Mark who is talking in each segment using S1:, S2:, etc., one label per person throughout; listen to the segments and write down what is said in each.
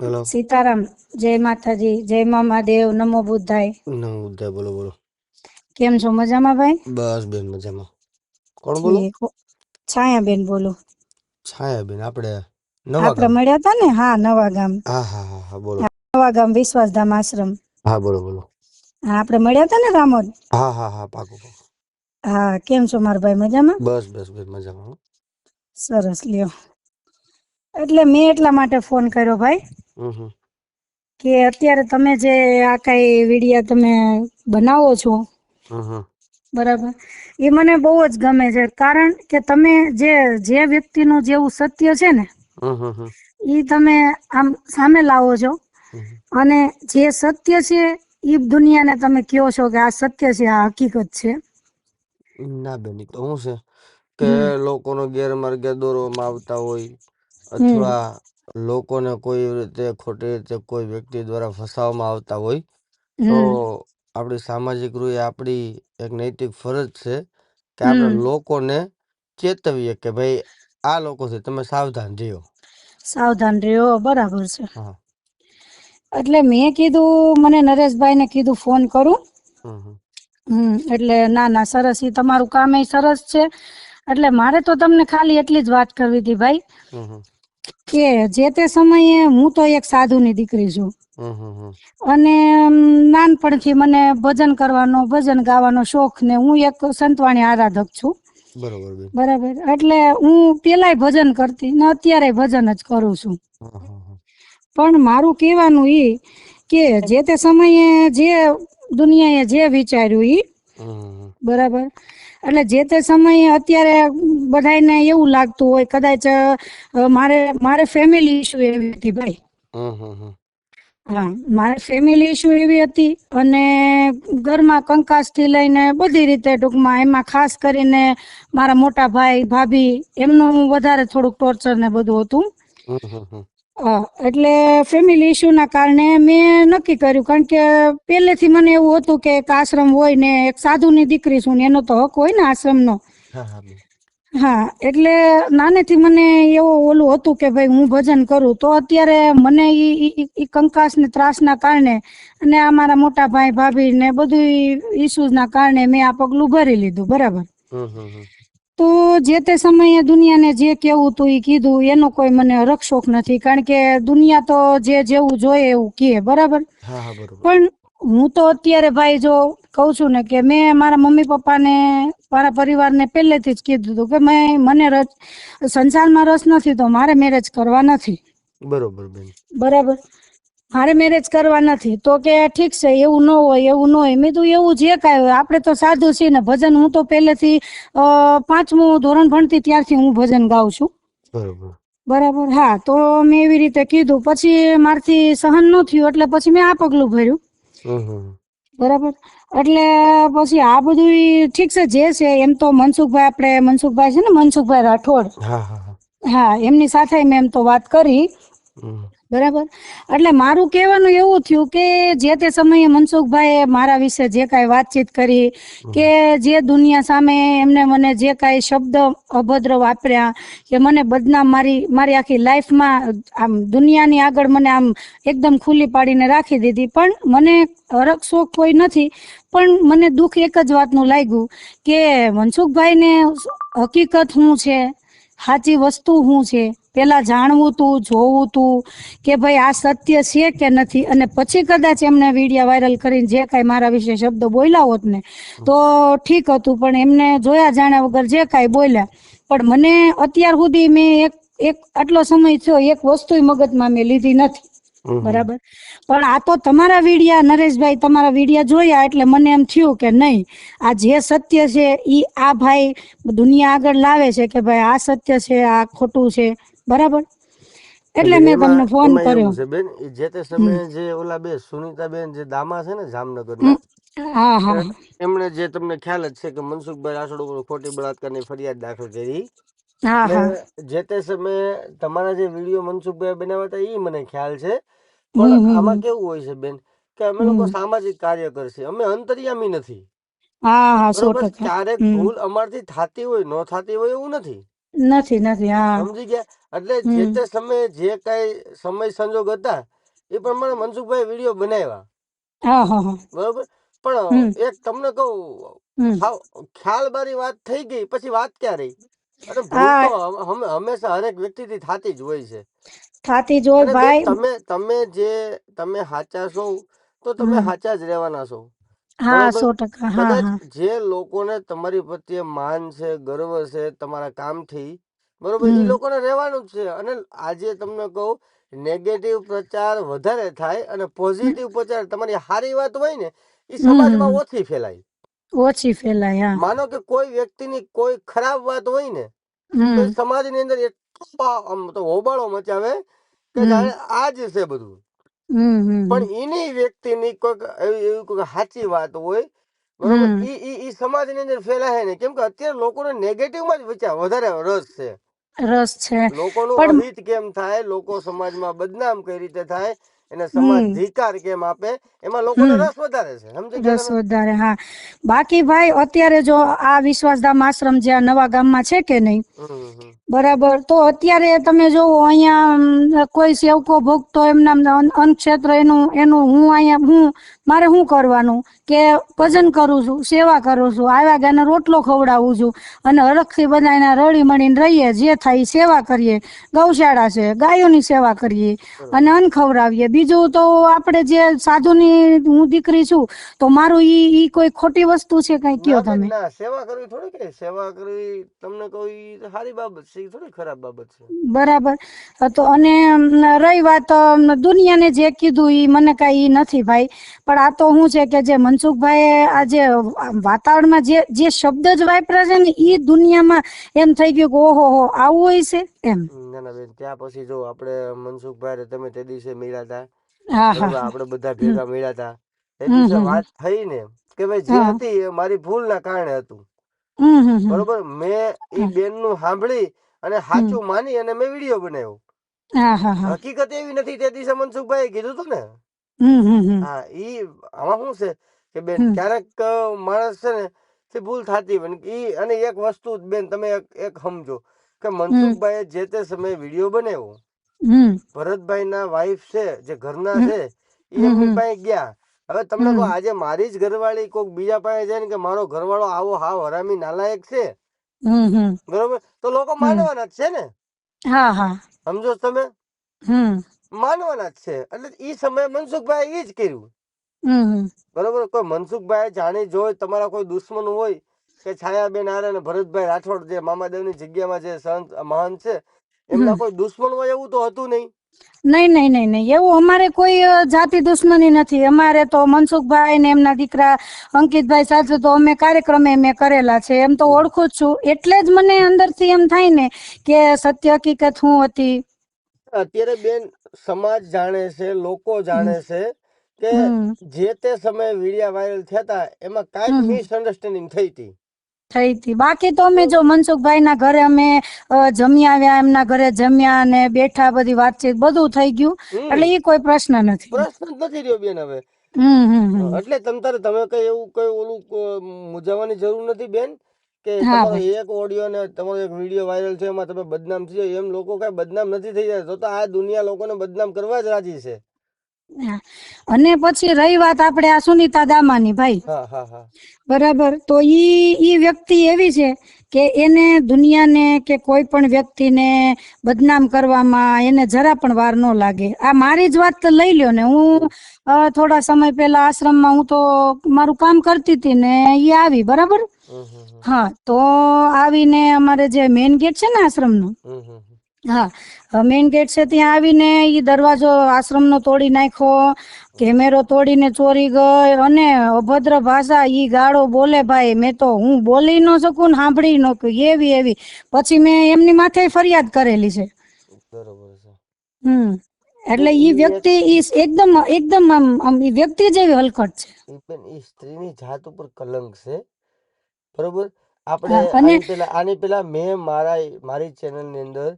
S1: Hello,
S2: Sitaram, જય માતાજી, જય મામાદેવ, નમો બુદ્ધાય.
S1: નવ ઉદય બોલો બોલો.
S2: કેમ છો? મજામાં ભાઈ?
S1: બસ બેન મજામાં. કોણ બોલો?
S2: ઠીક. છાયાબેન બોલો.
S1: છાયાબેન, આપણે નવા
S2: આપણે
S1: ગામ.
S2: મળ્યા હતા ને? હા, નવા ગામ.
S1: હા હા હા હા બોલો.
S2: નવા ગામ વિશ્વાસધામ આશ્રમ.
S1: હા બોલો બોલો.
S2: હા, આપણે મળ્યા હતા ને રામોદ?
S1: હા હા હા પાકું પાકું.
S2: હા, કેમ છો મારા ભાઈ? મજામાં?
S1: બસ બસ બેન મજામાં હો.
S2: સરસ લ્યો. એટલે મેં એટલા માટે ફોન કર્યો ભાઈ
S1: હમ.
S2: કે અત્યારે તમે જે આ કઈ વિડિયા તમે બનાવો છો,
S1: હમ.
S2: બરાબર, એ મને બહુ જ ગમે છે. કારણ કે તમે જે વ્યક્તિનું જેવું સત્ય છે ને,
S1: હમ.
S2: એ તમે આમ સામે લાવો છો.
S1: હમ.
S2: અને જે સત્ય છે એ દુનિયાને તમે કહો છો કે આ સત્ય છે, આ હકીકત છે.
S1: ના બેન, તો શું છે કે
S2: હમ
S1: લોકોનો ગેરમાર્ગે દોરવામાં આવતા હોય,
S2: હમ
S1: અથવા લોકોને કોઈ રીતે ખોટી રીતે કોઈ વ્યક્તિ દ્વારા ફસાવવામાં આવતા હોય, તો
S2: હમ
S1: આપણી સામાજિક રૂએ આપણી એક નૈતિક ફરજ છે કે આપણે
S2: હમ
S1: લોકોને ચેતવીએ કે ભાઈ આ લોકોથી તમે સાવધાન રહ્યો.
S2: સાવધાન રહ્યો, બરાબર છે.
S1: હા.
S2: એટલે મેં કીધું, મને નરેશભાઈને કીધું ફોન કરું.
S1: હમ.
S2: એટલે ના ના, સરસ. ઈ તમારું કામ એ સરસ છે. એટલે મારે તો તમને ખાલી એટલી જ વાત કરવી હતી ભાઈ,
S1: હમ.
S2: કે જે તે સમયે હું તો એક સાધુની દીકરી છું.
S1: હમ.
S2: અને નાનપણથી મને ભજન કરવાનો, ભજન ગાવાનો શોખ ને હું એક સંતવાણી આરાધક છું.
S1: બરોબર બેન.
S2: બરાબર. એટલે હું પેલાય ભજન કરતી ને અત્યારે ભજન જ કરું છું.
S1: હા.
S2: પણ મારું કહેવાનું એ કે જે તે સમયે જે દુનિયાએ જે વિચાર્યું એ
S1: હમ.
S2: બરાબર. એટલે જે તે સમયે અત્યારે બધાને એવું લાગતું હોય કદાચ મારે ફેમિલી ઇસ્યુ એવી હતી ભાઈ.
S1: હમ.
S2: હા, મારે ફેમિલી ઇસ્યુ એવી હતી અને ઘરમાં કંકાસ થી લઈને બધી રીતે ટૂંકમાં, એમાં ખાસ કરીને મારા મોટા ભાઈ ભાભી એમનું વધારે થોડુંક ટોર્ચર ને બધું હતું.
S1: હમ.
S2: એટલે ફેમિલી ઇસ્યુ ના કારણે મેં નક્કી કર્યું, કારણ કે પહેલેથી મને એવું હતું કે એક આશ્રમ હોય ને એક સાધુની દીકરી છું ને એનો તો હક હોય ને આશ્રમનો.
S1: હા.
S2: હા, એટલે નાનેથી મને એવું ઓલું હતું કે ભાઈ હું ભજન કરું તો અત્યારે મને ઈ કંકાસ ને ત્રાસ ના કારણે અને અમારા મોટા ભાઈ ભાભી ને બધું ઈસ્યુઝ ના કારણે મેં આ પગલું ભરી લીધું. બરાબર.
S1: હમ.
S2: તો જે તે સમયે દુનિયાને જે કેવું હતું એ કીધું, એનો કોઈ મને રક્ષોક નથી. કારણ કે દુનિયા તો જેવું જોઈએ એવું કહે, બરાબર.
S1: હા બરોબર.
S2: પણ હું તો અત્યારે ભાઈ જો કઉ છું ને કે મેં મારા મમ્મી પપ્પા ને મારા પરિવારને પહેલેથી જ કીધું હતું કે મને સંસારમાં રસ નથી તો મારે મેરેજ કરવા નથી.
S1: બરોબર બેન.
S2: બરાબર. મારે મેરેજ કરવા નથી. તો કે ઠીક છે, એવું ન હોય એવું ન હોય. મેં તો એવું જે કાંઈ હોય, આપણે તો સાધુ છીએ ને. ભજન હું તો પહેલેથી 5મું ધોરણ ભણતી ત્યારથી હું ભજન ગાઉં છું.
S1: બરોબર.
S2: બરાબર. હા, તો મેં એવી રીતે કીધું. પછી મારથી સહન ન થયું એટલે પછી મેં આ પગલું ભર્યું.
S1: હમ.
S2: બરાબર. એટલે પછી આ બધું ઠીક છે જે છે એમ તો મનસુખભાઈ છે ને, મનસુખભાઈ રાઠોડ.
S1: હા.
S2: હા, એમની સાથે મેં એમ તો વાત કરી.
S1: હમ.
S2: બરાબર. એટલે મારું કહેવાનું એવું થયું કે જે તે સમયે મનસુખભાઈએ મારા વિશે જે કાંઈ વાતચીત કરી, કે જે દુનિયા સામે એમને મને જે કાંઈ શબ્દ અભદ્ર વાપર્યા, કે મને બદનામ, મારી આખી લાઈફમાં આમ દુનિયાની આગળ મને આમ એકદમ ખુલ્લી પાડીને રાખી દીધી. પણ મને હરખ કોઈ નથી. પણ મને દુઃખ એક જ વાતનું લાગ્યું કે મનસુખભાઈને હકીકત શું છે, સાચી વસ્તુ શું છે, પેલા જાણવું તું, જોવું તું કે ભાઈ આ સત્ય છે કે નથી. અને પછી કદાચ એમને વિડીયો વાયરલ કરીને જે કાંઈ મારા વિશે શબ્દો બોલ્યા હોત ને તો ઠીક હતું. પણ એમને જોયા જાણ્યા વગર જે કાંઈ બોલ્યા. પણ મને અત્યાર સુધી મેં એક આટલો સમય થયો એક વસ્તુ મગજમાં મેં લીધી નથી.
S1: હમ.
S2: બરાબર. પણ આ તો તમારા વિડિયા, નરેશભાઈ, તમારા વિડિયા જોયા એટલે મને એમ થયું કે નહીં, આ જે સત્ય છે ઈ આ ભાઈ દુનિયા આગળ લાવે છે કે ભાઈ આ સત્ય છે, આ ખોટું છે. બરાબર. એટલે મેં તમને ફોન
S1: એમાં
S2: કર્યો.
S1: એવું છે બેન, જે તે
S2: હમ.
S1: સમયે જે ઓલા બે સુનીતાબેન જે દામા છે ને જામનગરના,
S2: હા હા
S1: એમણે જે તમને ખ્યાલ જ છે કે મનસુખભાઈ રાઠોડ ઉપર ખોટી બળાત્કારની ફરિયાદ દાખલ કરી.
S2: હા
S1: એટલે
S2: હા.
S1: જે તે સમયે તમારા જે વિડીયો મનસુખભાઈ બનાવ્યા હતા એ મને ખ્યાલ છે. પણ
S2: હમ હમ
S1: આમાં
S2: હમ
S1: કેવું હોય છે બેન કે અમે લોકો
S2: હમ.
S1: સામાજિક કાર્યકર છીએ, અમે અંતર્યામી નથી.
S2: હા હા,
S1: બરોબર.
S2: 100%.
S1: ક્યારેક
S2: હમ.
S1: ભૂલ અમારથી થતી હોય, ન થતી હોય એવું નથી.
S2: નથી. હા.
S1: સમજી ગયા? એટલે જે
S2: હમ
S1: તે સમયે જે કઈ સમય સંજોગ હતા એ પ્રમાણે મનસુખભાઈ વિડીયો બનાવ્યા,
S2: હા હા હા
S1: બરોબર.
S2: હમ
S1: પણ એક તમને કહું,
S2: હમ
S1: હાવ ખ્યાલ બારી વાત થઈ ગઈ પછી વાત ક્યાં રહી? અને ભૂલ
S2: આ
S1: તો હંમેશા હરેક વ્યક્તિથી થતી જ હોય છે.
S2: થાતી જ હોય
S1: અને બેન
S2: ભાઈ.
S1: તમે સાચા છો તો તમે
S2: હમ
S1: સાચા જ રહેવાના છો,
S2: હા
S1: બરોબર.
S2: 100%. હા
S1: કદાચ
S2: હા
S1: જે લોકોને તમારી પ્રત્યે માન છે, ગર્વ છે તમારા કામથી, બરોબર, એ
S2: હમ
S1: લોકોને રહેવાનું જ છે. અને આજે તમને કહું, નેગેટિવ પ્રચાર વધારે થાય અને
S2: હમ
S1: પોઝિટિવ પ્રચાર, તમારી સારી વાત હોય ને, એ સમાજમાં
S2: હમ
S1: ઓછી ફેલાય.
S2: ઓછી ફેલાય. હા
S1: માનો કે કોઈ વ્યક્તિની કોઈ ખરાબ વાત હોય ને, તો એ
S2: હમ
S1: સમાજની અંદર એટલો તો હોબાળો મચાવે કે
S2: હમ
S1: જાણે આ જ છે બધું.
S2: હમ હમ
S1: પણ એની વ્યક્તિની કોઈક એવી કોઈ સાચી વાત હોય, બરોબર,
S2: હમ
S1: ઈ સમાજની અંદર ફેલાય ને. કેમ કે અત્યારે લોકોને નેગેટિવમાં જ વિચાર વધારે રસ છે.
S2: રસ છે
S1: લોકોનું
S2: પણ
S1: અહિત કેમ થાય, લોકો સમાજમાં બદનામ કઈ રીતે થાય, એને સમાજ
S2: હમ
S1: ધિકાર કેમ આપે, એમાં લોકોને
S2: હમ
S1: રસ વધારે છે. સમજી ગયા
S2: રસ
S1: તમે?
S2: વધારે. હા બાકી ભાઈ અત્યારે જો આ વિશ્વાસધામ આશ્રમ જે આ નવા ગામમાં છે કે નહીં,
S1: હમ
S2: બરાબર, તો અત્યારે તમે જોવો અહીંયા કોઈ સેવકો ભક્તો એમના અન્નક્ષેત્ર એનું હું મારે શું કરવાનું કે ભજન કરું છું, સેવા કરું છું, આવ્યા ગાને રોટલો ખવડાવું છું, અને હરખથી બધાને રળી મળીને રહીએ, જે થાય સેવા કરીએ, ગૌશાળા છે ગાયોની સેવા કરીએ અને
S1: બરોબર.
S2: અન્ન ખવડાવીએ. બીજું તો આપણે જે સાધુની હું દીકરી છું તો મારું ઈ કોઈ ખોટી વસ્તુ છે? કઈ કયો
S1: ના બેન
S2: તમે.
S1: ના, સેવા કરવી થોડી, કઈ સેવા કરવી તમને કોઈ સારી બાબત છે, થોડી ખરાબ બાબત છે.
S2: બરાબર. તો અને રહી વાત દુનિયાને જે કીધું ઈ મને કઈ નથી ભાઈ, પણ આ તો શું છે કે જે મનસુખભાઈ આ જે વાતાવરણમાં જે શબ્દ જ વાપર્યા છે ને, ઈ દુનિયામાં એમ થઈ ગયું કે ઓહો હો આવું હોય છે એમ.
S1: ના ના બેન, ત્યાં પછી જો આપડે મનસુખભાઈ તમે તે દિવસે મળ્યા હતા,
S2: હા હા
S1: બરોબર,
S2: હા
S1: આપડે બધા
S2: હમ
S1: ભેગા મળ્યા હતા, એ
S2: હમ
S1: દિવસે
S2: હમ
S1: વાત થઈ ને કે ભાઈ જે
S2: હા
S1: હતી એ મારી ભૂલ ના કારણે હતું,
S2: હમ
S1: બરોબર. મેં ઈ
S2: હા
S1: બેન નું સાંભળી અને
S2: હમ
S1: સાચું માની અને મેં વિડીયો બનાવ્યો.
S2: હા હા હા
S1: હકીકત એવી નથી, તે દિવસે મનસુખભાઈ કીધું તું ને.
S2: હમ
S1: હા, ઈ આમાં શું છે કે બેન,
S2: હમ
S1: ક્યારેક માણસ છે ને તે ભૂલ થતી હોય ઈ. અને એક વસ્તુ બેન તમે એક સમજો કે
S2: હમ
S1: મનસુખભાઈ જે તે સમયે વિડીયો બનાવ્યો,
S2: હમ
S1: ભરતભાઈ ના વાઈફ છે જે ઘરના
S2: હમ
S1: છે, એ
S2: હમ
S1: એમની
S2: હમ
S1: પાસે ગયા. હવે તમને કહો,
S2: હમ
S1: આજે મારી જ ઘરવાળી કોઈક બીજા પાસે જાય ને કે મારો ઘરવાળો આવો હાવ હરામી નાલાયક છે,
S2: હમ
S1: બરોબર, તો લોકો
S2: હમ
S1: માનવાના જ છે ને.
S2: હા હા
S1: સમજો તમે?
S2: હમ
S1: માનવાના જ છે. એટલે ઈ સમયે મનસુખભાઈ ઈ જ કર્યું,
S2: હમ
S1: બરોબર. કોઈ મનસુખભાઈ જાણી જોઈ તમારા કોઈ દુશ્મન હોય કે છાયાબેન આરે ને ભરતભાઈ રાઠોડ જે મામાદેવ ની જગ્યામાં જે સંત મહાન છે,
S2: હમ
S1: એમના કોઈ દુશ્મન હોય એવું તો હતું નહીં.
S2: નહીં નહીં નહીં નહીં, એવું અમારે કોઈ જાતિ દુશ્મની નથી. અમારે તો મનસુખભાઈ ને એમના દીકરા અંકિતભાઈ સાથે તો અમે કાર્યક્રમે મેં કરેલા છે, એમ તો ઓળખું જ છું. એટલે જ મને અંદરથી એમ થાય ને કે સત્ય હકીકત શું હતી.
S1: અત્યારે બેન સમાજ જાણે છે, લોકો
S2: હમ
S1: જાણે છે કે
S2: હમ
S1: જે તે સમયે વિડિયા વાયરલ થયા હતા એમાં કાંઈક
S2: હમ
S1: મિસઅન્ડરસ્ટેન્ડિંગ થઈ હતી,
S2: થઈ હતી. બાકી તો અમે જો
S1: બરોબર.
S2: મનસુખભાઈ ના ઘરે અમે જમી આવ્યા, એમના ઘરે જમ્યા અને બેઠા, બધી વાતચીત બધું થઈ ગયું, એટલે એ કોઈ પ્રશ્ન નથી.
S1: પ્રશ્ન જ નથી રહ્યો બેન હવે.
S2: હમ
S1: એટલે તમે કઈ એવું કઈ ઓલું મૂંઝાવાની જરૂર નથી બેન, કે
S2: હા
S1: તમારો
S2: ભાઈ.
S1: એક ઓડિયો ને તમારો એક વિડીયો વાયરલ છે એમાં તમે બદનામ થઈ જાય, એમ લોકો કઈ બદનામ નથી થઈ જાય. તો આ દુનિયા લોકોને બદનામ કરવા જ રાજી છે.
S2: હા. અને પછી રહી વાત આપણે આ સુનીતા દામાની ભાઈ,
S1: હા હા હા
S2: બરાબર, તો ઈ વ્યક્તિ એવી છે કે એને દુનિયાને કે કોઈ પણ વ્યક્તિને બદનામ કરવામાં એને જરા પણ વાર ન લાગે. આ મારી જ વાત લઈ લ્યો ને, હું થોડા સમય પેલા આશ્રમમાં હું તો મારું કામ કરતી હતી ને એ આવી, બરાબર.
S1: હમ
S2: હા, તો આવીને અમારે જે મેઈન ગેટ છે ને આશ્રમનો,
S1: હમ
S2: હા મેઈન ગેટ છે, ત્યાં આવીને ઈ દરવાજો આશ્રમનો તોડી નાખ્યો, કેમેરો તોડીને ચોરી ગઈ, અને અભદ્ર ભાષા ઈ ગાળો બોલે ભાઈ. મેં તો હું બોલી ન શકું ને સાંભળી ન શકું, એવી. પછી મેં એમની માથે ફરિયાદ કરેલી છે.
S1: બરોબર છે બેન.
S2: એટલે ઈ
S1: ઈ એક
S2: વ્યક્તિ એકદમ આમ ઈ વ્યક્તિ જેવી હલકટ છે.
S1: બેન એ સ્ત્રીની જાત ઉપર કલંક છે, બરોબર. આપણે
S2: હા અને
S1: આની પેલા મેં મારી ચેનલ ની અંદર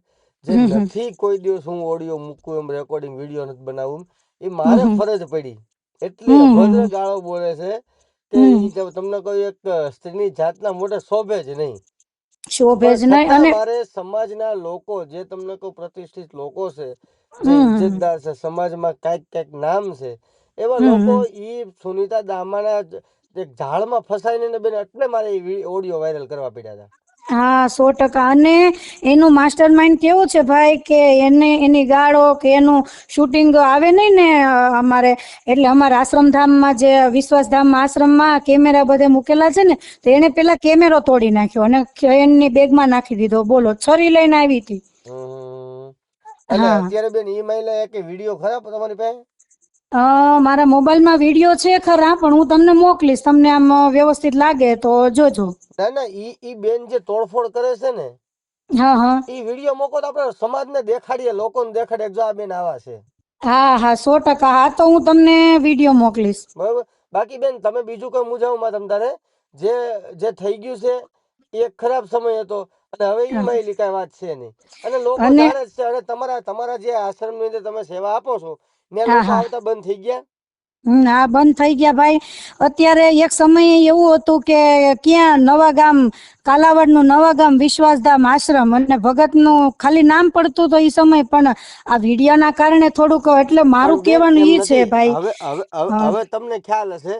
S1: જે
S2: હમ હમ
S1: નથી કોઈ દિવસ હું ઓડિયો મૂકું, એમ રેકોર્ડિંગ વિડીયો નથી બનાવું, એ
S2: હમ
S1: મારે
S2: હમ
S1: ફરજ પડી. એટલી
S2: હમ
S1: અભદ્ર
S2: હમ
S1: ગાળો બોલે છે કે
S2: હમ
S1: તમને કોઈ એક સ્ત્રીની જાતના મોઢે શોભે જ નહીં. પણ
S2: શોભેજ નહીં.
S1: છતાં
S2: અને
S1: મારે સમાજના લોકો જે તમને કોઈ પ્રતિષ્ઠિત લોકો છે, જે
S2: હમ
S1: ઇજ્જતદાર છે, સમાજમાં કાંઈક નામ છે, એવા
S2: હમ
S1: લોકો
S2: હમ.
S1: ઈ સુનીતા દામાના એક ઝાડમાં ફસાઈને બેન એટલે મારે ઓડિયો વાયરલ કરવા પડ્યા હતા.
S2: હા 100%. અને એનું માસ્ટર માઇન્ડ કેવું છે ભાઈ કે એને એની ગાળો કે એનું શૂટિંગ આવે નહીં ને અમારે એટલે અમારા આશ્રમધામમાં જે વિશ્વાસધામમાં આશ્રમમાં કેમેરા બધે મૂકેલા છે ને તો એને પેલા કેમેરો તોડી નાખ્યો અને એની બેગમાં નાખી દીધો. બોલો, છરી લઈને આવી હતી.
S1: હમ એટલે
S2: હા.
S1: અત્યારે બેન ઈ મહિલા એક વિડીયો ખરાબ તમારી પાસે?
S2: મારા મોબાઈલમાં વિડીયો છે ખરા, પણ હું તમને મોકલીશ, તમને આમ વ્યવસ્થિત લાગે તો જોજો.
S1: ના ના, ઈ બેન જે તોડફોડ કરે છે ને
S2: હા હા
S1: ઈ વિડીયો મોકો તો આપણે સમાજને દેખાડીએ, લોકોને દેખાડીએ જો આ બેન આવા છે.
S2: હા 100%. હા તો હું તમને વિડીયો મોકલીશ.
S1: બરોબર. બાકી બેન તમે બીજું કોઈ મૂંઝાવમાં તમ તારે જે જે થઈ ગયું છે એ એક ખરાબ સમય હતો અને હવે ઈ
S2: હા.
S1: મહિલી કાંઈ વાત છે નહીં અને લોકો
S2: અને
S1: જાણે જ છે. અને તમારા જે આશ્રમની અંદર તમે સેવા આપો છો ત્યાં
S2: હા
S1: લોકો
S2: હા
S1: આવતા બંધ થઈ ગયા?
S2: હા, બંધ થઈ ગયા ભાઈ. અત્યારે એક સમયે એવું હતું કે ક્યાં નવા ગામ કાલાવડનું નવા ગામ વિશ્વાસધામ આશ્રમ અને ભગતનું ખાલી નામ પડતું તો એ સમય, પણ આ વિડીયોના કારણે થોડુંક, એટલે મારું
S1: પણ બેન
S2: કહેવાનું
S1: એમ
S2: ઈ છે
S1: નથી.
S2: ભાઈ.
S1: હવે હવે હવે
S2: હા.
S1: હવે તમને ખ્યાલ હશે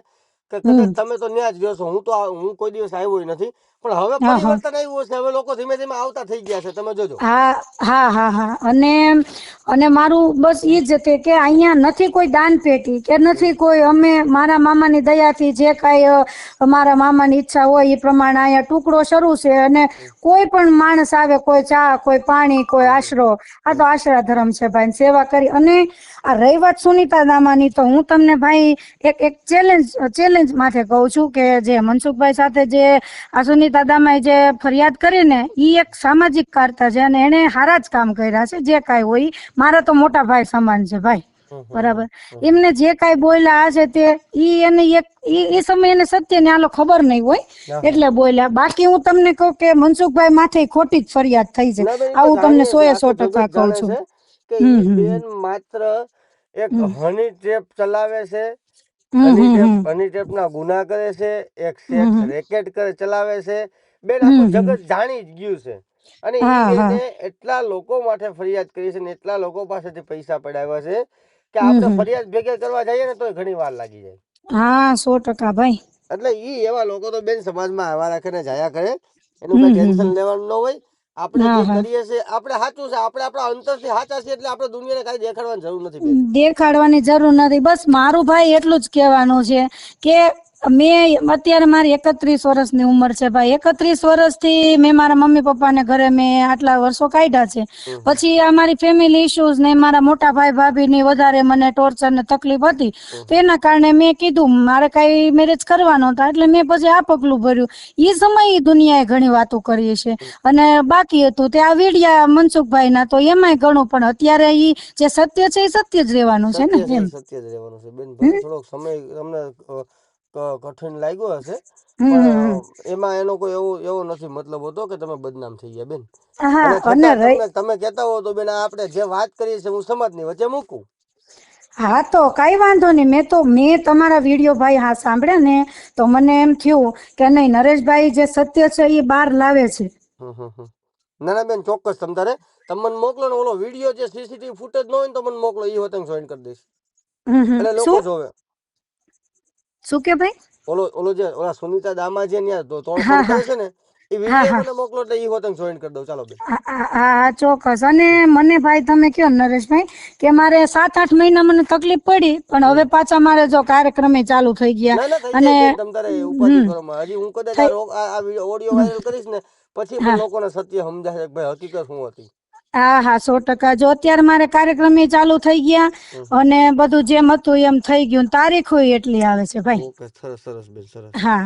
S1: કે
S2: હમ.
S1: કદાચ તમે તો ન્યા જ રહ્યો છો, હું કોઈ દિવસ આવ્યો નથી, પણ હવે
S2: હા હા
S1: પરિવર્તન આવ્યું હશે. હવે લોકો ધીમે ધીમે આવતા થઈ ગયા છે, તમે જોજો.
S2: હા. અને મારું બસ ઈ જ હતું કે અહીંયા નથી કોઈ દાન પેટી કે નથી કોઈ, અમે મારા મામાની દયાથી જે કાંઈ મારા મામાની ઈચ્છા હોય એ પ્રમાણે અહીંયા ટુકડો શરૂ છે અને કોઈ પણ માણસ આવે, કોઈ ચા, કોઈ પાણી, કોઈ આશરો, આ તો આશરા ધર્મ છે ભાઈ, સેવા કરી. અને આ રહી વાત સુનીતા દામાની, તો હું તમને ભાઈ એક ચેલેન્જ માથે કહું છું કે જે મનસુખભાઈ સાથે જે આ સુનીતા દામાએ જે ફરિયાદ કરી ને ઈ એક સામાજિક કાર્યકર્તા છે અને એને હારા જ કામ કર્યા છે. જે કાંઈ હોય મારા તો મોટા ભાઈ સમાન છે ભાઈ, બરાબર. એમને જે કાંઈ બોલ્યા છે તે ઈ એને એક એ સમય એને સત્ય ને આલો ખબર નહીં હોય
S1: હા હા.
S2: એટલે બોલ્યા. બાકી હું તમને કહું કે મનસુખભાઈ માથે ખોટી જ ફરિયાદ થઈ છે.
S1: ના બેન એ
S2: આ
S1: તો
S2: હું તમને
S1: જાણીએ છે,
S2: 100%
S1: જગત
S2: કહું
S1: જાણે
S2: છું.
S1: છે કે ઈ
S2: હમ
S1: બેન માત્ર એક
S2: હમ
S1: હની ટ્રેપ ચલાવે છે.
S2: હમ હમ હમ
S1: હની ટ્રેપ ના ગુના કરે છે, એક
S2: હમ
S1: સેક્સ
S2: હમ
S1: રેકેટ ચલાવે છે. બેન આખું
S2: હમ હમ
S1: જગત જાણી જ ગયું છે. અને ઈ
S2: હા હા
S1: બેને એટલા લોકો માટે ફરિયાદ કરી છે ને એટલા લોકો પાસેથી પૈસા પડાવ્યા છે કે
S2: હમ
S1: આપણે
S2: હમ
S1: ફરિયાદ ભેગા કરવા જઈએ ને તો ઘણી વાર લાગી જાય.
S2: હા 100% ભાઈ.
S1: એટલે ઈ એવા લોકો તો બેન સમાજમાં આવા રાખે ને જાયા કરે, એનું કઈ
S2: હમ હમ
S1: ટેન્શન
S2: હમ
S1: લેવાનું ન હોય. આપણે
S2: હા
S1: જે
S2: હા
S1: કરીએ છીએ આપણે સાચું છે, આપણે આપણા અંતરથી સાચા છીએ એટલે આપણે દુનિયાને કાંઈ દેખાડવાની જરૂર નથી બેન.
S2: દેખાડવાની જરૂર નથી. બસ મારું ભાઈ એટલું જ કહેવાનું છે કે મેં અત્યારે મારી 31 વર્ષની ઉંમર છે ભાઈ. 31 વર્ષથી મેં મારા મમ્મી પપ્પાને ઘરે મેં આટલા વર્ષો કાઢ્યા છે.
S1: હમ
S2: પછી અમારી ફેમિલી ઇશ્યુઝ ને મારા મોટા ભાઈ ભાભીની વધારે મને ટોર્ચર ને તકલીફ હતી, તો
S1: હમ
S2: એના કારણે મેં કીધું મારે કઈ મેરેજ કરવાનો હતા એટલે મેં પછી આ પગલું ભર્યું. એ સમયે દુનિયાએ ઘણી વાતો કરી છે
S1: હમ.
S2: અને બાકી હતું તે આ વીડિયા મનસુખભાઈ ના, તો એમાંય ઘણું. પણ અત્યારે ઈ જે સત્ય છે એ સત્ય જ રહેવાનું છે ને એમ.
S1: સત્ય જ રહેવાનું છે બેન. ભલે
S2: હમ
S1: થોડોક સમય તમને કઠિન લાગ્યો હશે,
S2: હમ.
S1: પણ એમાં એનો કોઈ એવો નથી મતલબ હોતો કે તમે બદનામ થઈ ગયા બેન.
S2: હા
S1: અને
S2: અને
S1: છતાં
S2: રહી
S1: તમે કહેતા હો તો બેન આપણે જે વાત કરીએ છીએ હું સમાજની વચ્ચે મૂકું.
S2: હા તો કઈ વાંધો નહીં. મેં તમારા વિડીયો ભાઈ હા સાંભળ્યા ને તો મને એમ થયું કે નહીં, નરેશભાઈ જે સત્ય છે એ બહાર લાવે છે.
S1: ના ના બેન, ચોક્કસ તમે મને મોકલો ને ઓલો વિડીયો જે સીસીટીવી ફૂટેજ ન હોય ને તો મને મોકલો, એ હોતે જોઈન કરી દઈશ એટલે લોકો
S2: શું
S1: જોવે.
S2: શું કે ભાઈ?
S1: ઓલા સુનીતા દામા જે ન્યા
S2: હા
S1: તોડફોડ કરે
S2: હા
S1: છે ને એ
S2: હા
S1: વિડીયો
S2: હા
S1: મને મોકલો એટલે એ હોતે જોઈન કરી દઉં. ચાલો બેન.
S2: હા ચોક્કસ. અને મને ભાઈ તમે કયો નરેશભાઈ કે મારે 7-8 મહિના મને તકલીફ પડી, પણ હવે પાછા મારે જો કાર્યક્રમે ચાલુ થઈ ગયા
S1: ના ના થઈ
S2: અને
S1: જાય બેન, તમ તારે ઉપાધિ કરો માં. હજી હું કદાચ
S2: થઈ
S1: આ ઓડિયો વાયરલ કરીશ ને પછી પણ
S2: હા
S1: લોકોને સત્ય સમજાશે કે ભાઈ હકીકત શું હતી.
S2: હા 100%. જો અત્યારે મારે કાર્યક્રમ ચાલુ થઈ ગયા અને બધું જેમ હતું એમ થઈ ગયું. તારીખો એટલી આવે છે ભાઈ.
S1: ઓકે, સરસ સરસ બેન, સરસ.
S2: હા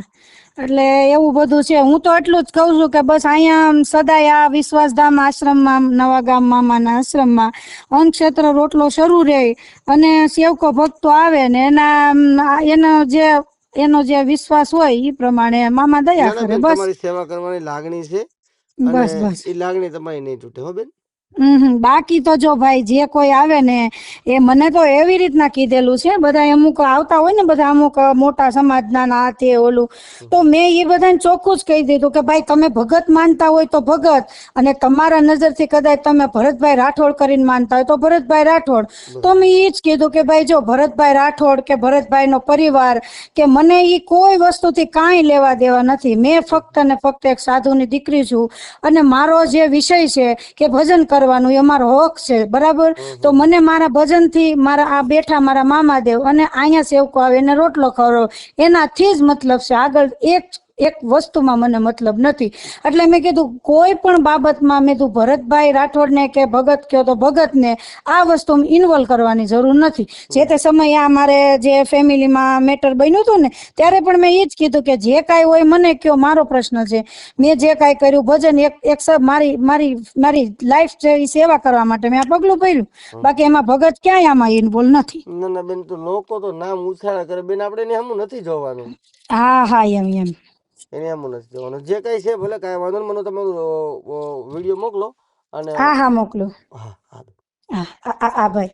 S2: એટલે એવું બધું છે. હું તો એટલું જ કઉ છું કે બસ અહીંયા સદાય આ વિશ્વાસધામ આશ્રમમાં, નવા ગામ મામાના આશ્રમમાં અન્નક્ષેત્ર રોટલો શરૂ રહે અને સેવકો ભક્તો આવે ને એનો જે વિશ્વાસ હોય એ પ્રમાણે મામા દયા
S1: ના ના
S2: કરે.
S1: બેન,
S2: બસ
S1: તમારી સેવા કરવાની લાગણી છે અને
S2: બસ બસ
S1: એ લાગણી તમારી નહીં તૂટે હો બેન.
S2: બાકી તો જો ભાઈ જે કોઈ આવે ને એ મને તો એવી રીતના કીધેલું છે, બધા અમુક આવતા હોય ને, બધા અમુક મોટા સમાજના ના આ તે ઓલું, તો મેં એ બધાને ચોખ્ખું જ કહી દીધું કે ભાઈ તમે ભગત માનતા હોય તો ભગત, અને તમારા નજરથી કદાચ તમે ભરતભાઈ રાઠોડ કરીને માનતા હોય તો ભરતભાઈ રાઠોડ. તો મેં એ જ કીધું કે ભાઈ જો ભરતભાઈ રાઠોડ કે ભરતભાઈનો પરિવાર કે મને એ કોઈ વસ્તુથી કાંઈ લેવા દેવા નથી. મેં ફક્ત ને ફક્ત એક સાધુની દીકરી છું, અને મારો જે વિષય છે કે ભજન કરવાનું એ મારો હક છે, બરાબર. તો મને મારા ભજનથી, મારા આ બેઠા મારા મામાદેવ અને અહીંયા સેવકો આવે એને રોટલો ખવડાવો, એનાથી જ મતલબ છે. આગળ એક વસ્તુમાં મને મતલબ નથી. એટલે મેં કીધું કોઈ પણ બાબતમાં મેં તું ભરતભાઈ રાઠોડને કે ભગત કયો તો ભગતને આ વસ્તુ ઇન્વોલ્વ કરવાની જરૂર નથી. જે તે સમયે આ મારે જે ફેમિલીમાં મેટર બન્યું હતું ને ત્યારે પણ મેં એ જ કીધું કે જે કાંઈ હોય મને કયો, મારો પ્રશ્ન છે. મેં જે કાંઈ કર્યું ભજન એક મારી મારી મારી લાઈફ છે એ સેવા કરવા માટે મેં આ પગલું ભર્યું. બાકી એમાં ભગત ક્યાંય આમાં ઇન્વોલ્વ નથી.
S1: ના ના બેન, તો લોકો તો નામ ઉછાળા કરે બેન, આપણે એને હમું નથી જોવાનું.
S2: હા એમ
S1: એને હમું નથી જોવાનું. જે કઈ છે ભલે કાંઈ વાંધો નહીં, મને તમારું વિડીયો મોકલો અને
S2: હા મોકલું.
S1: હા હા
S2: હા ભાઈ.